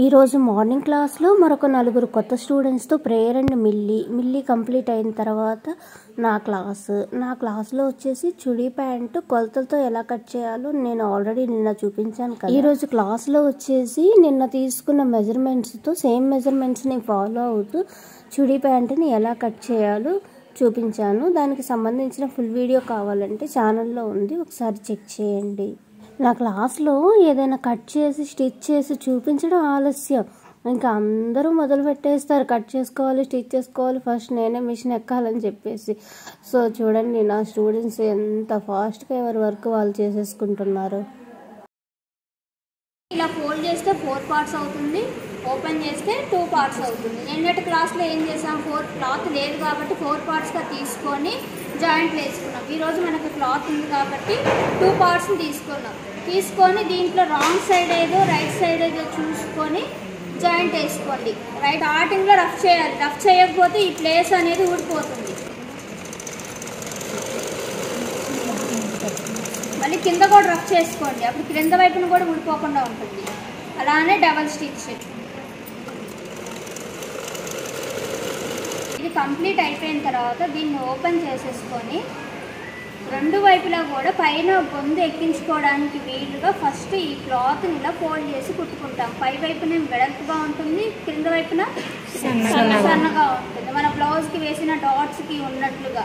ఈరోజు మార్నింగ్ క్లాస్లో మరొక నలుగురు కొత్త స్టూడెంట్స్తో ప్రేయర్ అండ్ మిల్లీ కంప్లీట్ అయిన తర్వాత నా క్లాస్లో వచ్చేసి చుడీ ప్యాంటు కొలతలతో ఎలా కట్ చేయాలో నేను ఆల్రెడీ నిన్న చూపించాను కదా. ఈరోజు క్లాస్లో వచ్చేసి నిన్న తీసుకున్న మెజర్మెంట్స్తో సేమ్ మెజర్మెంట్స్ని ఫాలో అవుతూ చుడీ ప్యాంటుని ఎలా కట్ చేయాలో చూపించాను. దానికి సంబంధించిన ఫుల్ వీడియో కావాలంటే ఛానల్లో ఉంది, ఒకసారి చెక్ చేయండి. నా క్లాస్లో ఏదైనా కట్ చేసి స్టిచ్ చేసి చూపించడం ఆలస్యం, ఇంకా అందరూ మొదలు పెట్టేస్తారు కట్ చేసుకోవాలి స్టిచ్ చేసుకోవాలి, ఫస్ట్ నేనే మిషన్ ఎక్కాలని చెప్పేసి. సో చూడండి నా స్టూడెంట్స్ ఎంత ఫాస్ట్గా ఎవరి వర్క్ వాళ్ళు చేసేసుకుంటున్నారు. ఇలా ఫోల్డ్ చేస్తే 4 పార్ట్స్ అవుతుంది, ఓపెన్ చేస్తే 2 పార్ట్స్ అవుతుంది. నిన్నటి క్లాస్లో ఏం చేసాం, క్లాత్ లేదు కాబట్టి 4 పార్ట్స్గా తీసుకొని జాయింట్లు వేసుకున్నాం. ఈరోజు మనకు క్లాత్ ఉంది కాబట్టి 2 పార్ట్స్ని తీసుకొని దీంట్లో రాంగ్ సైడ్ ఏదో రైట్ సైడ్ ఏదో చూసుకొని జాయింట్ వేసుకోండి. రైట్ స్టార్టింగ్లో రఫ్ చేయాలి, రఫ్ చేయకపోతే ఈ ప్లేస్ అనేది ఊడిపోతుంది. మళ్ళీ కింద కూడా రఫ్ చేసుకోండి, అప్పుడు క్రింద వైపున కూడా ఊడిపోకుండా ఉంటుంది. అలానే డబల్ స్టిచ్. ఇది కంప్లీట్ అయిపోయిన తర్వాత దీన్ని ఓపెన్ చేసేసుకొని రెండు వైపులా కూడా పైన బొందు ఎక్కించుకోవడానికి వీలుగా ఫస్ట్ ఈ క్లాత్ని ఇలా ఫోల్డ్ చేసి కుట్టుకుంటాం. పై వైపున వెడల్పుగా ఉంటుంది, క్రింద వైపున సన్నగా ఉంటుంది. మన బ్లౌజ్కి వేసిన డాట్స్కి ఉన్నట్లుగా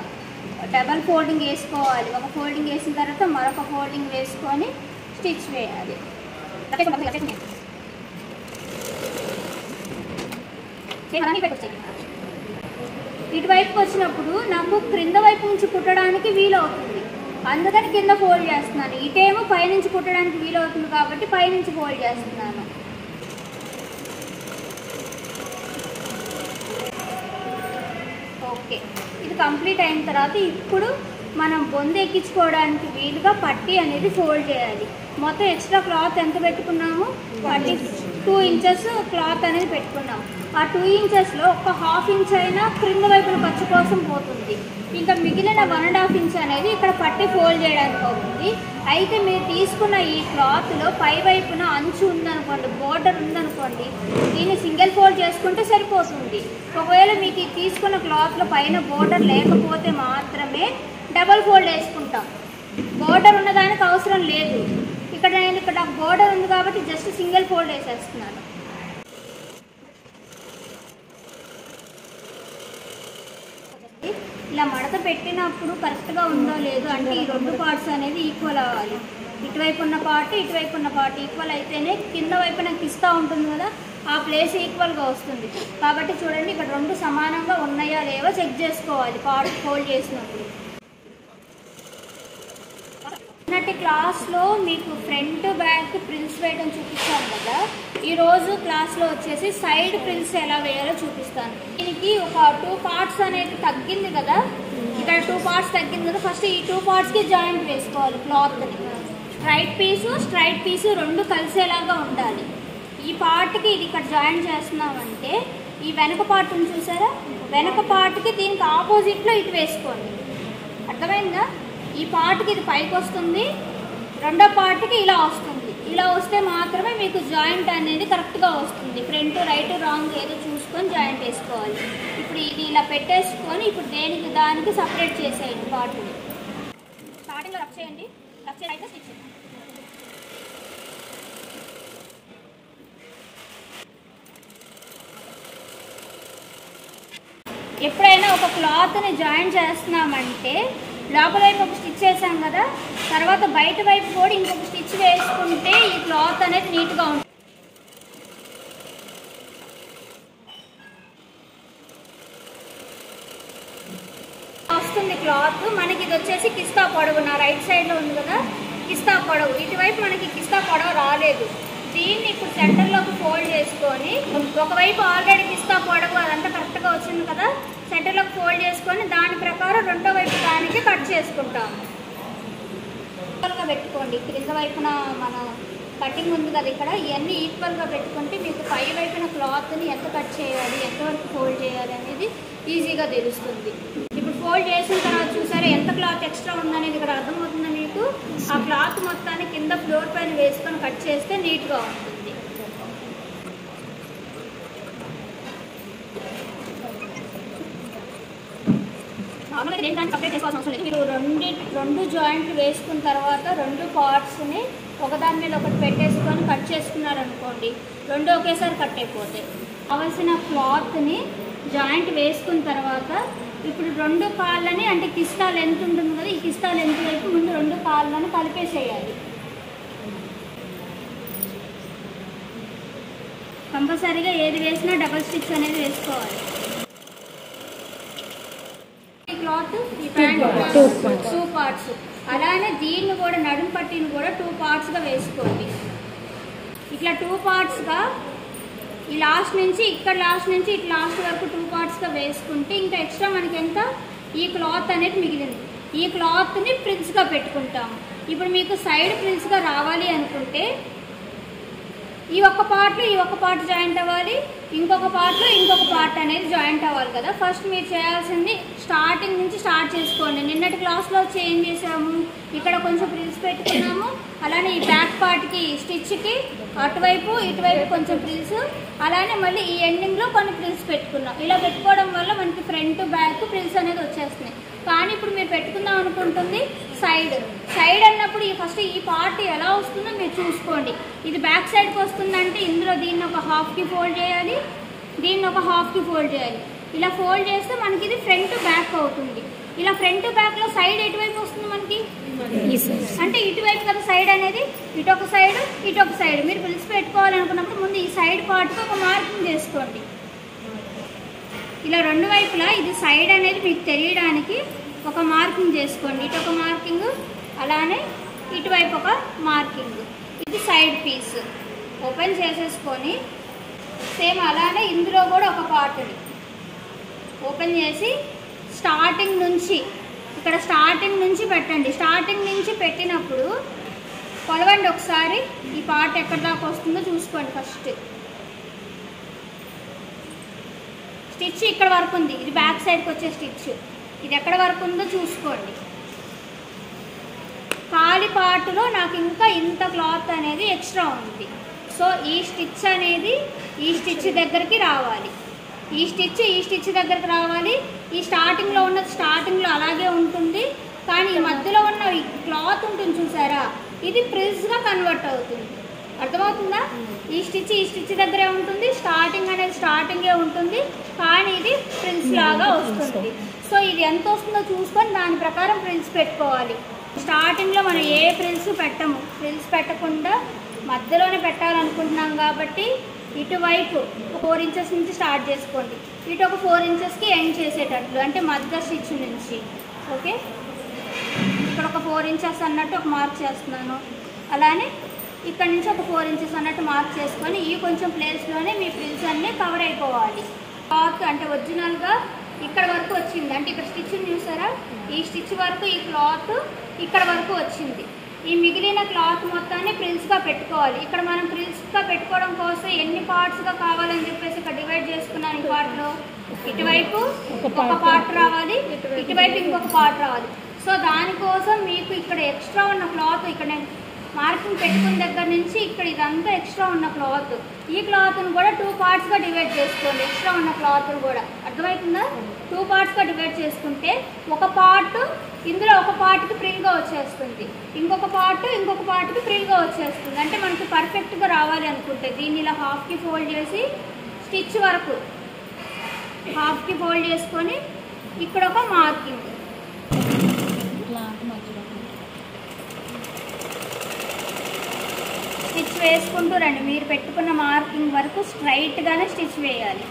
డబల్ ఫోల్డింగ్ వేసుకోవాలి. ఒక ఫోల్డింగ్ వేసిన తర్వాత మరొక ఫోల్డింగ్ వేసుకొని స్టిచ్ వేయాలి. ఇటువైపుకి వచ్చినప్పుడు నాకు క్రింద వైపు నుంచి కుట్టడానికి వీలవుతుంది, అందుకని కింద ఫోల్డ్ చేస్తున్నాను. ఇటేమో పైనుంచి కుట్టడానికి వీలవుతుంది కాబట్టి పైనుంచి ఫోల్డ్ చేస్తున్నాను. ఓకే, ఇది కంప్లీట్ అయిన తర్వాత ఇప్పుడు మనం బొందు ఎక్కించుకోవడానికి వీలుగా పట్టీ అనేది ఫోల్డ్ చేయాలి. మొత్తం ఎక్స్ట్రా క్లాత్ ఎంత పెట్టుకున్నాము, 2 ఇంచెస్ క్లాత్ అనేది పెట్టుకున్నాము. ఆ 2 ఇంచెస్లో ఒక 1/2 ఇంచ్ అయినా క్రింద వైపున ఖర్చు కోసం పోతుంది. ఇంకా మిగిలిన 1.5 ఇంచ్ అనేది ఇక్కడ పట్టి ఫోల్డ్ చేయడానికి అవుతుంది. అయితే మీరు తీసుకున్న ఈ క్లాత్లో పై వైపున అంచు ఉందనుకోండి, బోర్డర్ ఉందనుకోండి, దీన్ని సింగిల్ ఫోల్డ్ చేసుకుంటే సరిపోతుంది. ఒకవేళ మీకు తీసుకున్న క్లాత్లో పైన బోర్డర్ లేకపోతే మాత్రమే డబల్ ఫోల్డ్ వేసుకుంటాం. బోర్డర్ ఉన్నదానికి అవసరం లేదు. ఇక్కడ నాకు బోర్డర్ ఉంది కాబట్టి జస్ట్ సింగిల్ ఫోల్డ్ వేసేస్తున్నాను. ఇలా మడత పెట్టినప్పుడు కరెక్ట్గా ఉందో లేదో అంటే ఈ 2 పార్ట్స్ అనేది ఈక్వల్ అవ్వాలి. ఇటువైపు ఉన్న పార్ట్ ఇటువైపు ఉన్న పార్ట్ ఈక్వల్ అయితేనే కింద వైపున కిస్తా ఉంటుంది కదా, ఆ ప్లేస్ ఈక్వల్గా వస్తుంది. కాబట్టి చూడండి ఇక్కడ 2 సమానంగా ఉన్నాయా లేవో చెక్ చేసుకోవాలి పార్ట్ ఫోల్డ్ చేసినప్పుడు. నిన్నటి క్లాస్లో మీకు ఫ్రంట్ బ్యాక్ ప్రిల్స్ వేయడం చూపిస్తాను కదా, ఈరోజు క్లాస్లో వచ్చేసి సైడ్ ప్రిల్స్ ఎలా వేయాలో చూపిస్తాను. దీనికి ఒక 2 పార్ట్స్ అనేది తగ్గింది కదా, ఇక్కడ 2 పార్ట్స్ తగ్గింది కదా, ఫస్ట్ ఈ 2 పార్ట్స్కి జాయింట్ వేసుకోవాలి. క్లాత్ని స్ట్రైట్ పీసు 2 కలిసేలాగా ఉండాలి. ఈ పార్ట్కి ఇది ఇక్కడ జాయింట్ చేస్తున్నామంటే ఈ వెనక పార్ట్ ఉంది చూసారా, వెనక పార్ట్కి దీనికి ఆపోజిట్లో ఇటు వేసుకోండి. అర్థమైందా? ఈ పార్ట్కి ఇది పైకి వస్తుంది, రెండో పార్ట్కి ఇలా వస్తుంది. ఇలా వస్తే మాత్రమే మీకు జాయింట్ అనేది కరెక్ట్గా వస్తుంది. ఫ్రంట్ రైట్ రాంగ్ ఏదో చూసుకొని జాయింట్ వేసుకోవాలి. ఇప్పుడు ఇది ఇలా పెట్టేసుకొని ఇప్పుడు దేనికి దానికి సపరేట్ చేసేయండి పార్ట్ని. స్టార్టింగ్లో రఫ్ చేయండి, రఫ్ చేసి అయితే స్టిచ్ చేయండి. ఎప్పుడైనా ఒక క్లాత్ని జాయిన్ చేస్తున్నామంటే లోపల వైపు ఒక స్టిచ్ వేసాం కదా, తర్వాత బయట వైపు కూడా ఇంకొక స్టిచ్ వేసుకుంటే ఈ క్లాత్ అనేది నీట్గా ఉంటుంది. వస్తుంది క్లాత్ మనకి. ఇది వచ్చేసి కిస్తా పొడవు, నా రైట్ సైడ్లో ఉంది కదా కిస్తా పొడవు, ఇటువైపు మనకి కిస్తా పొడవు రాలేదు. దీన్ని ఇప్పుడు సెంటర్లోకి ఫోల్డ్ చేసుకొని ఒకవైపు ఆల్రెడీ కిస్తా పొడవు అదంతా కరెక్ట్గా వచ్చింది కదా, సెంటర్లోకి ఫోల్డ్ చేసుకొని దాని ప్రకారం రెండో వైపు దానికి కట్ చేసుకుంటాము. ఈక్వల్గా పెట్టుకోండి. క్రింద వైపున మన కటింగ్ ఉంది కదా ఇక్కడ, ఇవన్నీ ఈక్వల్గా పెట్టుకుంటే మీకు పై వైపున క్లాత్ని ఎంత కట్ చేయాలి, ఎంతవరకు ఫోల్డ్ చేయాలి అనేది ఈజీగా తెలుస్తుంది. ఇప్పుడు ఫోల్డ్ చేసిన తర్వాత చూసారా ఎంత క్లాత్ ఎక్స్ట్రా ఉందనేది ఇక్కడ అర్థమవుతుందా మీకు. ఆ క్లాత్ మొత్తాన్ని కింద ఫ్లోర్ పైన వేసుకొని కట్ చేస్తే నీట్గా ఉంటుంది. అయితే దేనికైనా సపరేట్ చేసుకోవాల్సిన అవసరం లేదు. మీరు రెండు జాయింట్లు వేసుకున్న తర్వాత రెండు పార్ట్స్ని ఒకదాని మీద ఒకటి పెట్టేసుకొని కట్ చేసుకున్నారనుకోండి, రెండు ఒకేసారి కట్ అయిపోతాయి. కావాల్సిన క్లాత్ని జాయింట్ వేసుకున్న తర్వాత ఇప్పుడు రెండు కాళ్ళని అంటే కిస్తా లెంత్ ఉంటుంది కదా, ఈ కిస్తా లెంత్ వైపు ముందు రెండు కాళ్ళని కలిపేసేయాలి. కంపల్సరీగా ఏది వేసినా డబల్ స్టిచ్ అనేది వేసుకోవాలి. ఈ క్లాత్ ఈ ప్యాంట్ 2 పార్ట్స్, అలానే దీన్ని కూడా నడుము పట్టిని కూడా 2 పార్ట్స్గా వేసుకోండి. ఇట్లా 2 పార్ట్స్గా ఈ లాస్ట్ నుంచి ఇక్కడ లాస్ట్ నుంచి ఇట్లా లాస్ట్ వరకు 2 పార్ట్స్గా వేసుకుంటే ఇంకా ఎక్స్ట్రా మనకి ఎంత ఈ క్లాత్ అనేది మిగిలింది. ఈ క్లాత్ని ప్రిల్స్గా పెట్టుకుంటాము. ఇప్పుడు మీకు సైడ్ ప్రిల్స్గా రావాలి అనుకుంటే ఈ ఒక్క పార్ట్ జాయింట్ అవ్వాలి, ఇంకొక పార్ట్లో ఇంకొక పార్ట్ అనేది జాయింట్ అవ్వాలి కదా. ఫస్ట్ మీరు చేయాల్సింది స్టార్టింగ్ నుంచి స్టార్ట్ చేసుకోండి. నిన్నటి క్లాస్లో చేంజ్ చేసాము, ఇక్కడ కొంచెం ప్రిల్స్ పెట్టుకున్నాము, అలానే ఈ బ్యాక్ పార్ట్కి స్టిచ్కి అటువైపు ఇటువైపు కొంచెం ప్రిల్స్, అలానే మళ్ళీ ఈ ఎండింగ్లో కొన్ని ప్రిల్స్ పెట్టుకున్నాం. ఇలా పెట్టుకోవడం వల్ల మనకి ఫ్రంట్ బ్యాక్ ప్రిల్స్ అనేది వచ్చేస్తున్నాయి. కానీ ఇప్పుడు మీరు పెట్టుకుందాం అనుకుంటుంది సైడ్ అన్నప్పుడు ఫస్ట్ ఈ పార్ట్ ఎలా వస్తుందో మీరు చూసుకోండి. ఇది బ్యాక్ సైడ్కి వస్తుందంటే ఇందులో దీన్ని ఒక హాఫ్కి ఫోల్డ్ చేయాలి, దీన్ని ఒక హాఫ్కి ఫోల్డ్ చేయాలి. ఇలా ఫోల్డ్ చేస్తే మనకి ఇది ఫ్రంట్ బ్యాక్ అవుతుంది. ఇలా ఫ్రంట్ బ్యాక్లో సైడ్ ఎటువైపు వస్తుంది మనకి అంటే ఇటువైపు కదా సైడ్ అనేది, ఇటొక సైడ్. మీరు పిలిచి పెట్టుకోవాలనుకున్నప్పుడు ముందు ఈ సైడ్ పార్ట్కి ఒక మార్కింగ్ చేసుకోండి. ఇలా రెండు వైపులా ఇది సైడ్ అనేది మీకు తెలియడానికి ఒక మార్కింగ్ చేసుకోండి. ఇటు ఒక మార్కింగ్, అలానే ఇటువైపు ఒక మార్కింగ్. ఇది సైడ్ పీస్ ఓపెన్ చేసేసుకొని సేమ్ అలానే ఇందులో కూడా ఒక పార్ట్ని ఓపెన్ చేసి స్టార్టింగ్ నుంచి పెట్టండి. స్టార్టింగ్ నుంచి పెట్టినప్పుడు కొలవండి ఒకసారి, ఈ పార్ట్ ఎక్కడి దాకా వస్తుందో చూసుకోండి. ఫస్ట్ స్టిచ్ ఇక్కడ వరకు ఉంది, ఇది బ్యాక్ సైడ్కి వచ్చే స్టిచ్, ఇది ఎక్కడ వరకు ఉందో చూసుకోండి. కాలి పార్టులో నాకు ఇంకా ఇంత క్లాత్ అనేది ఎక్స్ట్రా ఉంది. సో ఈ స్టిచ్ అనేది ఈ స్టిచ్ దగ్గరికి రావాలి, ఈ స్టిచ్ దగ్గరికి రావాలి. ఈ స్టార్టింగ్లో ఉన్నది స్టార్టింగ్లో అలాగే ఉంటుంది, కానీ ఈ మధ్యలో ఉన్న ఈ క్లాత్ ఉంటుంది చూసారా, ఇది ప్రిల్స్గా కన్వర్ట్ అవుతుంది. అర్థమవుతుందా? ఈ స్టిచ్ దగ్గరే ఉంటుంది, స్టార్టింగ్ అనేది స్టార్టింగే ఉంటుంది, కానీ ఇది ప్రిల్స్ లాగా వస్తుంది. సో ఇది ఎంత వస్తుందో చూసుకొని దాని ప్రకారం ప్రిల్స్ పెట్టుకోవాలి. స్టార్టింగ్లో మనం ఏ ప్రిల్స్ పెట్టము, ప్రిల్స్ పెట్టకుండా మధ్యలోనే పెట్టాలనుకుంటున్నాం కాబట్టి ఇటువైపు 4 ఇంచెస్ నుంచి స్టార్ట్ చేసుకోండి, ఇటు ఒక 4 ఇంచెస్కి ఎండ్ చేసేటట్లు, అంటే మధ్య స్టిచ్ నుంచి. ఓకే, ఇక్కడ ఒక 4 ఇంచెస్ అన్నట్టు ఒక మార్క్ చేస్తున్నాను, అలానే ఇక్కడ నుంచి ఒక 4 ఇంచెస్ అన్నట్టు మార్క్ చేసుకొని ఈ కొంచెం ప్లేస్లోనే మీ ప్రిల్స్ అన్నీ కవర్ అయిపోవాలి. క్లాత్ అంటే ఒరిజినల్గా ఇక్కడ వరకు వచ్చింది, అంటే ఇక్కడ స్టిచ్ చూసారా, ఈ స్టిచ్ వరకు ఈ క్లాత్ ఇక్కడ వరకు వచ్చింది. ఈ మిగిలిన క్లాత్ మొత్తాన్ని ప్రిల్స్గా పెట్టుకోవాలి. ఇక్కడ మనం ప్రిల్స్గా పెట్టుకోవడం కోసం ఎన్ని పార్ట్స్గా కావాలని చెప్పేసి ఇక్కడ డివైడ్ చేసుకున్నాను. ఈ పార్ట్లో ఇటువైపు ఒక పార్ట్ రావాలి, ఇటువైపు ఇంకొక పార్ట్ రావాలి. సో దానికోసం మీకు ఇక్కడ ఎక్స్ట్రా ఉన్న క్లాత్, ఇక్కడ నేను మార్కింగ్ పెట్టుకున్న దగ్గర నుంచి ఇక్కడ ఇదంతా ఎక్స్ట్రా ఉన్న క్లాత్, ఈ క్లాత్ను కూడా 2 పార్ట్స్గా డివైడ్ చేసుకోండి. ఎక్స్ట్రా ఉన్న క్లాత్ను కూడా అర్థమవుతుందా? 2 పార్ట్స్గా డివైడ్ చేసుకుంటే ఒక పార్ట్ ఇందులో ఒక పార్ట్కి ప్రిల్గా వచ్చేస్తుంది, ఇంకొక పార్ట్కి ప్రిల్గా వచ్చేస్తుంది. అంటే మనకి పర్ఫెక్ట్గా రావాలి అనుకుంటే దీన్ని ఇలా హాఫ్కి ఫోల్డ్ చేసి స్టిచ్ వరకు హాఫ్కి ఫోల్డ్ చేసుకొని ఇక్కడ ఒక మార్కింగ్, స్టిచ్ వేసుకుంటూ రండి. మీరు పెట్టుకున్న మార్కింగ్ వరకు స్ట్రైట్గానే స్టిచ్ వేయాలి.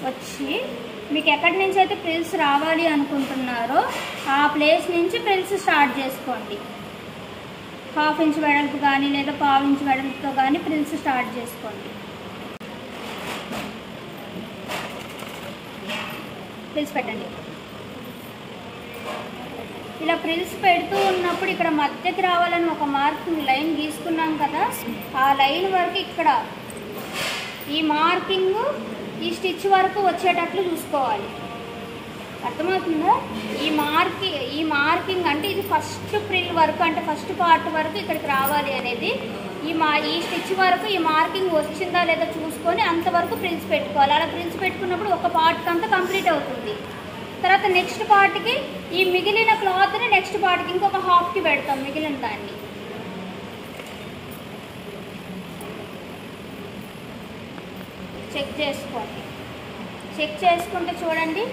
వచ్చి మీకు ఎక్కడి నుంచి అయితే ప్రిల్స్ రావాలి అనుకుంటున్నారో ఆ ప్లేస్ నుంచి ప్రిల్స్ స్టార్ట్ చేసుకోండి. 1/2 ఇంచ్ వెడల్పు కానీ లేదా 1/4 ఇంచ్ వెడల్పుతో కానీ ప్రిల్స్ స్టార్ట్ చేసుకోండి. ప్రిల్స్ పెట్టండి. ఇలా ప్రిల్స్ పెడుతూ ఉన్నప్పుడు ఇక్కడ మధ్యకి రావాలని ఒక మార్కింగ్ లైన్ గీసుకున్నాం కదా, ఆ లైన్ వరకు ఇక్కడ ఈ మార్కింగ్ ఈ స్టిచ్ వరకు వచ్చేటట్లు చూసుకోవాలి. అర్థమవుతుందా? ఈ మార్కింగ్ అంటే ఇది ఫస్ట్ ప్రిల్ వరకు, అంటే ఫస్ట్ పార్ట్ వరకు ఇక్కడికి రావాలి అనేది. ఈ స్టిచ్ వరకు ఈ మార్కింగ్ వచ్చిందా లేదా చూసుకొని అంతవరకు ప్రిల్స్ పెట్టుకోవాలి. అలా ప్రిల్స్ పెట్టుకున్నప్పుడు ఒక పార్ట్ అంతా కంప్లీట్ అవుతుంది. తర్వాత నెక్స్ట్ పార్ట్కి ఈ మిగిలిన క్లాత్ని నెక్స్ట్ పార్ట్కి ఇంకొక హాఫ్కి పెడతాం మిగిలిన దాన్ని. చెక్ చేసుకోండి. చెక్ చేసుకుంటే చూడండి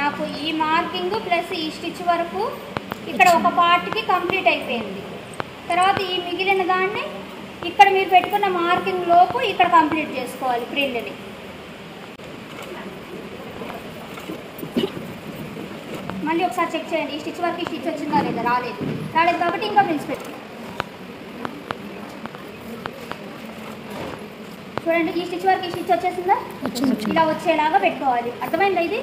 నాకు ఈ మార్కింగ్ ప్లస్ ఈ స్టిచ్ వరకు ఇక్కడ ఒక పార్ట్కి కంప్లీట్ అయిపోయింది. తర్వాత ఈ మిగిలిన దాన్ని ఇక్కడ మీరు పెట్టుకున్న మార్కింగ్ లోపు ఇక్కడ కంప్లీట్ చేసుకోవాలి ప్రిల్ని. మళ్ళీ ఒకసారి చెక్ చేయండి ఈ స్టిచ్ వరకు ఈ స్టిచ్ వచ్చిందా లేదా. రాలేదు కాబట్టి ఇంకా ప్రిల్స్ పెట్టి చూడండి ఈ స్టిచ్ వరకు ఈ స్టిచ్ వచ్చేసిందా, ఇలా వచ్చేలాగా పెట్టుకోవాలి. అర్థమైందా ఇది?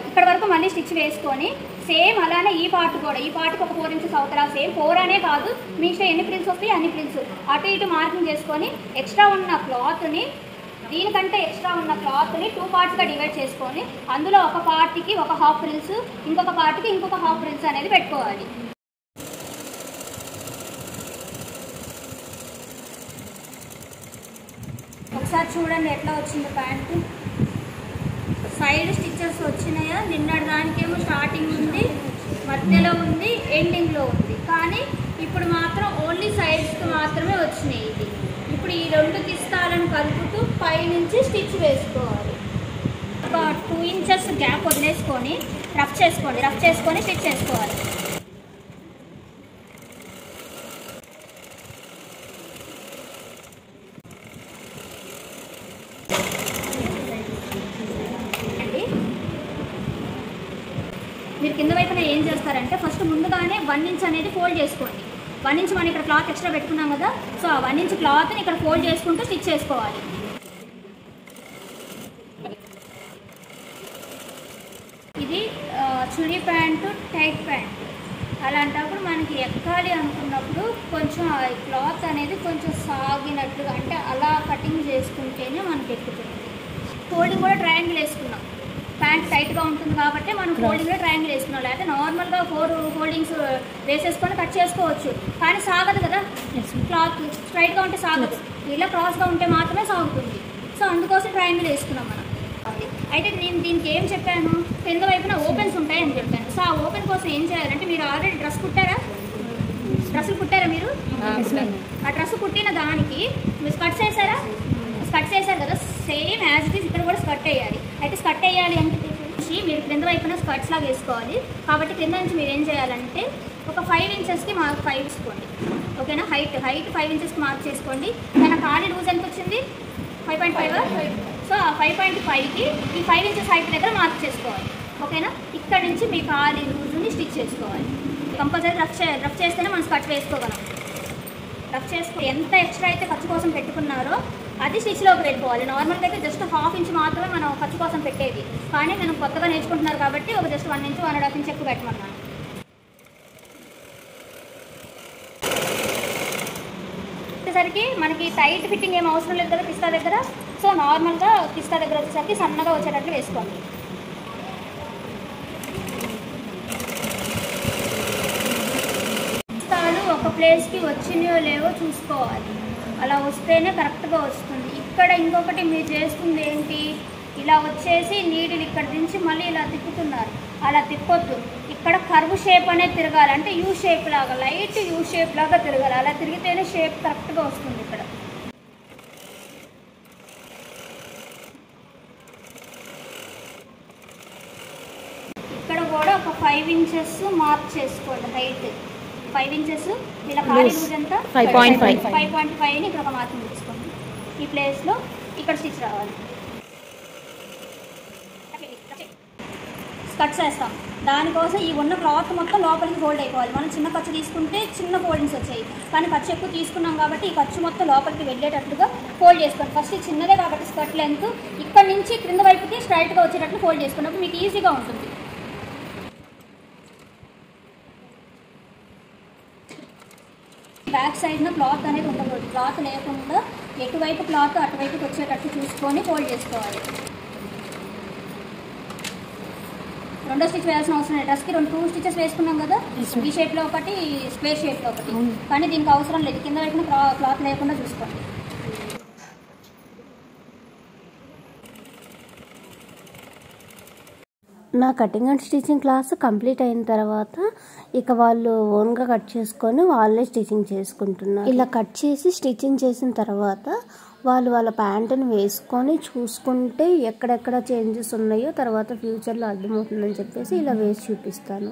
ఇక్కడ వరకు మళ్ళీ స్టిచ్ వేసుకొని సేమ్ అలానే ఈ పార్ట్ కూడా ఈ పార్ట్కి ఒక 4 ఇంచెస్ అవుతారా, సేమ్ 4 అనే కాదు మీ ఇష్టం ఎన్ని ప్రిల్స్ వస్తాయి అన్ని ప్రిల్స్ అటు ఇటు మార్కింగ్ చేసుకొని ఎక్స్ట్రా ఉన్న క్లాత్ని దీనికంటే ఎక్స్ట్రా ఉన్న క్లాత్ని 2 పార్ట్స్గా డివైడ్ చేసుకొని అందులో ఒక పార్ట్కి ఒక హాఫ్ ప్రిల్స్ ఇంకొక పార్ట్కి ఇంకొక హాఫ్ ప్రిల్స్ అనేది పెట్టుకోవాలి. ఒకసారి చూడండి ఎట్లా వచ్చిందో ప్యాంటు. సైడ్ స్టిచెస్ వచ్చినాయా, నిన్నటి దానికేమో స్టార్టింగ్ ఉంది, మధ్యలో ఉంది, ఎండింగ్లో ఉంది. కానీ ఇప్పుడు మాత్రం ఓన్లీ సైడ్స్కి మాత్రమే వచ్చినాయి. ఇది ఇప్పుడు ఈ 2 కిస్తాలను కలుపుతూ పైనుంచి స్టిచ్ వేసుకోవాలి. ఒక 2 ఇంచెస్ గ్యాప్ వదిలేసుకొని రఫ్ చేసుకొని స్టిచ్ చేసుకోవాలి. మీరు కింద వైపున ఏం చేస్తారంటే ఫస్ట్ ముందుగానే 1 ఇంచ్ అనేది ఫోల్డ్ చేసుకోండి. 1 ఇంచ్ మనం ఇక్కడ క్లాత్ ఎక్స్ట్రా పెట్టుకున్నాం కదా, సో ఆ 1 ఇంచ్ క్లాత్ని ఇక్కడ ఫోల్డ్ చేసుకుంటూ స్టిచ్ చేసుకోవాలి. ఇది చుడీ ప్యాంటు టైట్ ప్యాంట్. అలాంటప్పుడు మనకి ఎక్కాలి అనుకున్నప్పుడు కొంచెం ఆ క్లాత్ అనేది కొంచెం సాగినట్లుగా అంటే అలా కటింగ్ చేసుకుంటేనే మనకి ఎక్కుతుంది. ఫోల్డింగ్ కూడా ట్రయాంగిల్ వేసుకున్నాం. ప్యాంట్ టైట్గా ఉంటుంది కాబట్టి మనం ఫోల్డింగ్లో ట్రయాంగిల్ వేసుకున్నాం. లేకపోతే నార్మల్గా 4 ఫోల్డింగ్స్ వేసేసుకొని కట్ చేసుకోవచ్చు. కానీ సాగదు కదా, క్లాత్ స్ట్రైట్గా ఉంటే సాగదు, ఇలా క్రాస్గా ఉంటే మాత్రమే సాగుతుంది. సో అందుకోసం ట్రయాంగిల్ వేసుకున్నాం మనం. అయితే నేను దీనికి ఏం చెప్పాను, కింద వైపున ఓపెన్స్ ఉంటాయని చెప్పాను. సో ఆ ఓపెన్ కోసం ఏం చేయాలంటే మీరు ఆల్రెడీ డ్రెస్సులు కుట్టారా మీరు? ఆ డ్రెస్ కుట్టిన దానికి మీరు స్కర్ట్స్ వేసారు కదా, సేమ్ యాజ్ ఇట్ ఈస్ ఇక్కడ కూడా స్కర్ట్ వేయాలి. అయితే స్కర్ట్ వేయాలి అంటే మీరు క్రింద వైపున స్కర్ట్స్ లాగా వేసుకోవాలి. కాబట్టి కింద నుంచి మీరు ఏం చేయాలంటే ఒక 5 ఇంచెస్కి మార్క్ 5 వేసుకోండి. ఓకేనా? హైట్ 5 ఇంచెస్కి మార్క్ చేసుకోండి. మన ఖాళీ లూజ్ ఎంత వచ్చింది? 5.5. సో ఆ 5.5కి ఈ 5 ఇంచెస్ హైట్ దగ్గర మార్క్ చేసుకోవాలి. ఓకేనా? ఇక్కడ నుంచి మీ ఖాళీ లూజ్ని స్టిచ్ చేసుకోవాలి. కంపల్సరీ రఫ్ చేస్తేనే మనం స్కర్ట్ వేసుకోగలం. రఫ్ చేసుకో ఎంత ఎక్స్ట్రా అయితే ఖర్చు కోసం పెట్టుకున్నారో అది స్టిచ్లోకి వెళ్ళిపోవాలి. నార్మల్గా అయితే జస్ట్ 1/2 ఇంచ్ మాత్రమే మనం ఖర్చు కోసం పెట్టేది. కానీ మనం కొత్తగా నేర్చుకుంటున్నారు కాబట్టి ఒక జస్ట్ 1 ఇంచ్ 1.5 ఇంచ్ ఎక్కువ పెట్టమన్నాను. వచ్చేసరికి మనకి టైట్ ఫిట్టింగ్ ఏం అవసరం లేదు కదా కిస్తా దగ్గర. సో నార్మల్గా కిస్తా దగ్గర వచ్చేసరికి సన్నగా వచ్చేటట్లు వేసుకోండి. కిస్తాలు ఒక ప్లేస్కి వచ్చినాయో లేవో చూసుకోవాలి. అలా వస్తేనే కరెక్ట్గా వస్తుంది. ఇక్కడ ఇంకొకటి మీరు చేస్తుంది ఏంటి, ఇలా వచ్చేసి నీడిల్ ఇక్కడ నుంచి మళ్ళీ ఇలా తిప్పుతున్నారు. అలా తిప్పొద్దు. ఇక్కడ కర్వ్ షేప్ అనేది తిరగాలి. అంటే యూ షేప్ లాగా, లైట్ యూ షేప్ లాగా తిరగాలి. అలా తిరిగితేనే షేప్ కరెక్ట్గా వస్తుంది. ఇక్కడ ఇక్కడ కూడా ఒక 5 ఇంచెస్ మార్క్ చేసుకోండి. Height 5 inches. ఇలా ఖాళీ లూజ్ ఎంత 5.5ని ఇక్కడ ఒక మార్కింగ్ తీసుకోండి. ఈ ప్లేస్లో ఇక్కడ స్టిచ్ రావాలి. స్కర్ట్స్ వేస్తాం. దానికోసం ఈ ఉన్న క్లాత్ మొత్తం లోపలికి ఫోల్డ్ అయిపోవాలి. మనం చిన్న ఖర్చు తీసుకుంటే చిన్న ఫోల్డింగ్స్ వచ్చాయి. కానీ ఖర్చు ఎక్కువ తీసుకున్నాం కాబట్టి ఈ ఖర్చు మొత్తం లోపలికి వెళ్ళేటట్లుగా ఫోల్డ్ చేసుకోండి. ఫస్ట్ చిన్నదే కాబట్టి స్కర్ట్ లెంత్ ఇక్కడ నుంచి క్రింద వైపుకి స్ట్రైట్గా వచ్చేటట్లు ఫోల్డ్ చేసుకున్నప్పుడు మీకు ఈజీగా ఉంటుంది. బ్యాక్ సైడ్న క్లాత్ అనేది ఉండకూడదు. క్లాత్ లేకుండా ఎటువైపు క్లాత్ అటువైపుకి వచ్చేటట్టు చూసుకొని ఫోల్డ్ చేసుకోవాలి. రెండో స్టిచ్ వేయాల్సిన అవసరం లేదు. డ్రెస్కి 2 స్టిచెస్ వేసుకున్నాం కదా, ఈ షేప్లో ఒకటి, స్క్వేర్ షేప్లో ఒకటి. కానీ దీనికి అవసరం లేదు. కింద వైపున క్లాత్ లేకుండా చూసుకోండి. నా cutting and stitching class complete అయిన తర్వాత ఇక వాళ్ళు ఓన్గా కట్ చేసుకొని వాళ్ళే స్టిచ్చింగ్ చేసుకుంటున్నారు. ఇలా కట్ చేసి స్టిచ్చింగ్ చేసిన తర్వాత వాళ్ళు వాళ్ళ ప్యాంటుని వేసుకొని చూసుకుంటే ఎక్కడెక్కడ చేంజెస్ ఉన్నాయో తర్వాత ఫ్యూచర్లో అర్థమవుతుందని చెప్పేసి ఇలా వేసి చూపిస్తాను.